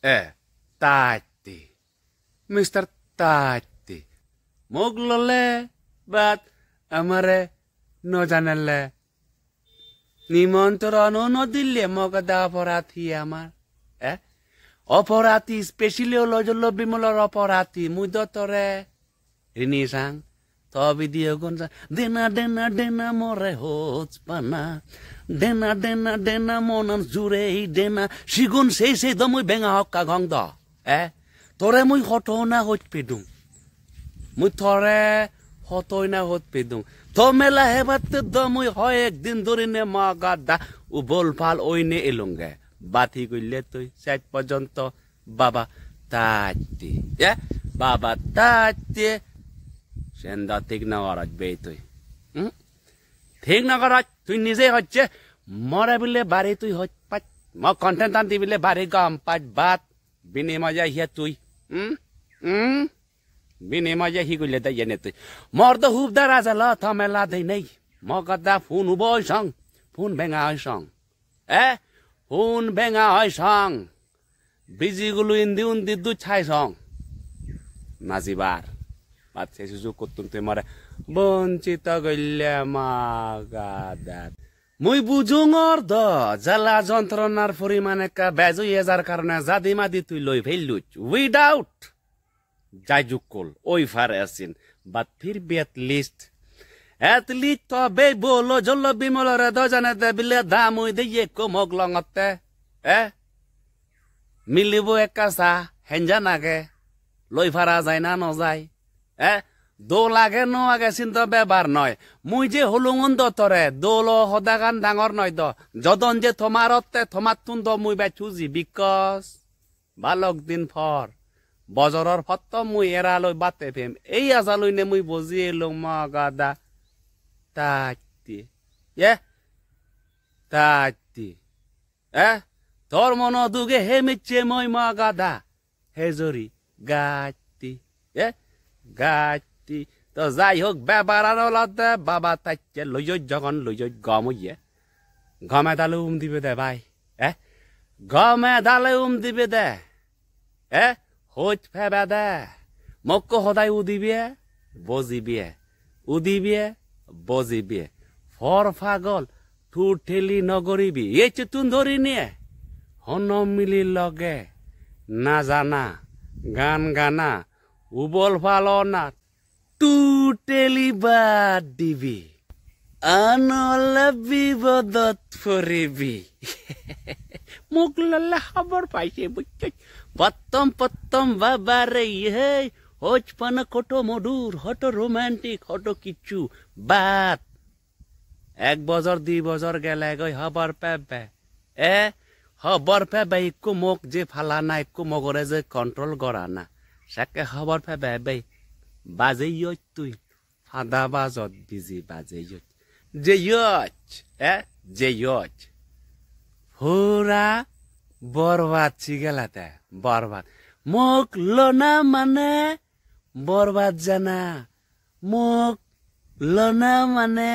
Tati. Mr. Tati. Moglole, but amare no janelle. নিমন্ত্রণ নদিলে মগদা অপরাধী আমার অপরাধী স্পেশালি হলো জল বিমলর অপরাধী মুই দতরে রিনি সাং তবে দিয়ে গুন দেনা দেনা দেনা মরে হোচ পানা দেনা দেনা দেনা মনন জুরে দেনা সিগুন সেই দ মুই বেঙা হক্কা গং দ তোরে মুই হটনা হইত পেদুং মুই থরে হতই না হত পেদুং তো মেলা হেবাত দমুই হয় একদিন ধরে নে মা গাদা উবল ফাল ওইনে এলুঙ্গে বাতি কইলে তুই শেষ পর্যন্ত বাবা তাতি বাবা তাতি সেন্দা ঠিক না করাজ বে তুই ঠিক না করাজ তুই নিজে হচ্ছে মরে বিলে বাড়ি তুই হচ পাচ ম কন্টেন্ট আনতি বিলে বাড়ি গাম পাচ বাত বিনি মজা হিয়া তুই বিনে মজা হি কইলে তাই জানে তুই মর তো হুব দারা জালা থামেলা দেই নাই মগদা ফোন উবই সং ফোন বেঙা হয় সং ফোন বেঙা হয় সং বিজি গুলো উন্দি দু ছাই সং নাজিবার বাদ সে সুযোগ করতুম তুই মরে বঞ্চিত গইলে মাগাদা মুই বুঝুঙর দ জ্বালা যন্ত্রণার পরিমাণ একটা বেজুই যার কারণে জাদি মাদি তুই লই ফেললুচ উইদাউট যাইজুকল ওই ফারে আসিন বাট ফির বি এট লিস্ট তবে বলো জল বিমলরে দজানে দে বিলে দাম ওই দিয়ে কমক লঙতে মিলিব একাসা হেঞ্জা নাগে লই ফারা যায় না নজায় দো লাগে ন আগে চিন্তা বেবার নয় মুই যে হলুঙন দতরে দোল সদাগান ডাঙর নয় দ যদন যে থমারতে থমাতুন দ মুই বে চুজি বিকজ বালক দিন ফর বজরর ফত্ত মুই এরালৈ বাতে ফেম এই আজালৈ নে মুই বজি এলো মা গাদা তাতি তাতি তোর মন দুগে হে মিচ্ছে মই মা গাদা হে জরি গাতি গাতি তো যাই হোক বেবারার ওলাতে বাবা তাইছে লইজ যখন লইজ গম হইয়ে গমে দালে দিবে দে ভাই গমে দালে দিবে দে হইত ফেবে দে মক্ক সদায় উদিবিয়ে বজিবিয়ে উদিবিয়ে বজিবিয়ে ফর ফাগল ঠুর ঠেলি নগরিবি এই চেতুন ধরি নিয়ে হন মিলি লগে না জানা গান গানা উবল ফালনা টু টেলি বাদ দিবি আনলে বিপদত পড়িবি মুখ ললে খবর পাইছে বুঝছিস পত্তম বাবারে হে হোচ পান কটো মধুর হট রোমান্টিক হট কিচ্ছু বাত 1 বছর 2 বছর গেলে গই খবর পাবে খবর পাবে একটু মোক যে ফালা না একটু মগরে যে কন্ট্রোল করা না সাকে খবর পাবে বাজে তুই ফাদা বাজত বিজি বাজে যে যে পুরা বরবাদ চিগেলাতে বরবাদ মোক লোনা মানে বরবাদ জানা মোক লোনা মানে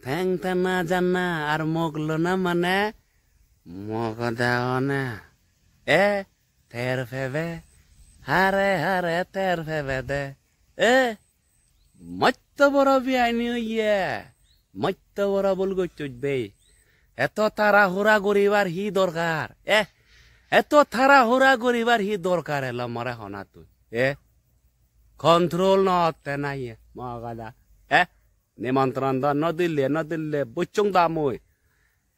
ঠেং টানা জানা আর মোক লোনা মানে মোক দেওয়া তের ফেবে হারে হারে তের ফেবে দে মত্ত বড় বিয়ানি ইয়ে মত্ত বড় বল গই এত তারা হুরা গরিবার হি দরকার এত তারা হুরা গরিবার হি দরকার এলো মরে হনা তুই কন্ট্রোল নতে নাই মগাদা নিমন্ত্রণ দ নদিলে বুচুং দামুই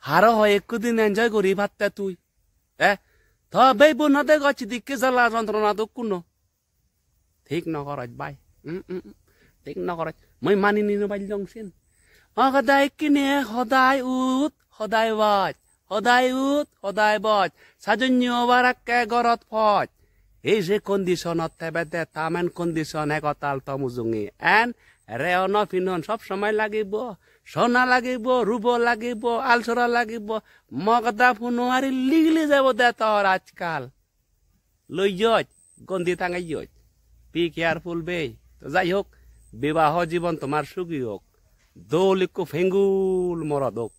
হারো হয় একদিন এনজয় করি ভাততে তুই তবে বুনতে গছি দিকে জ্বালা যন্ত্রণা তো কোনো ঠিক নকরাজ বাই ঠিক নকরাজ মই মানি নিনো বাই জংছিন সদায় কিনে সদায় উঠ সদায় বাজ সদায় উঠ সদায় বজ সাজন্যবারাকে গরত ফজ এই যে কন্ডিশনত থেবে দে তামেন কন্ডিশন একতাল তমুজুঙি এন রেয়ন ফিনন সব সময় লাগিব সোনা লাগিব রুব লাগিব আলসরা লাগিব মগদা ফুনুয়ারি লিগলি যাব দে তোর আজকাল লই গন্দি টাঙাই বি কেয়ারফুল বে তো যাই হোক বিবাহ জীবন তোমার সুখী হোক দৌলিকু ফেঙ্গুল মরদ হোক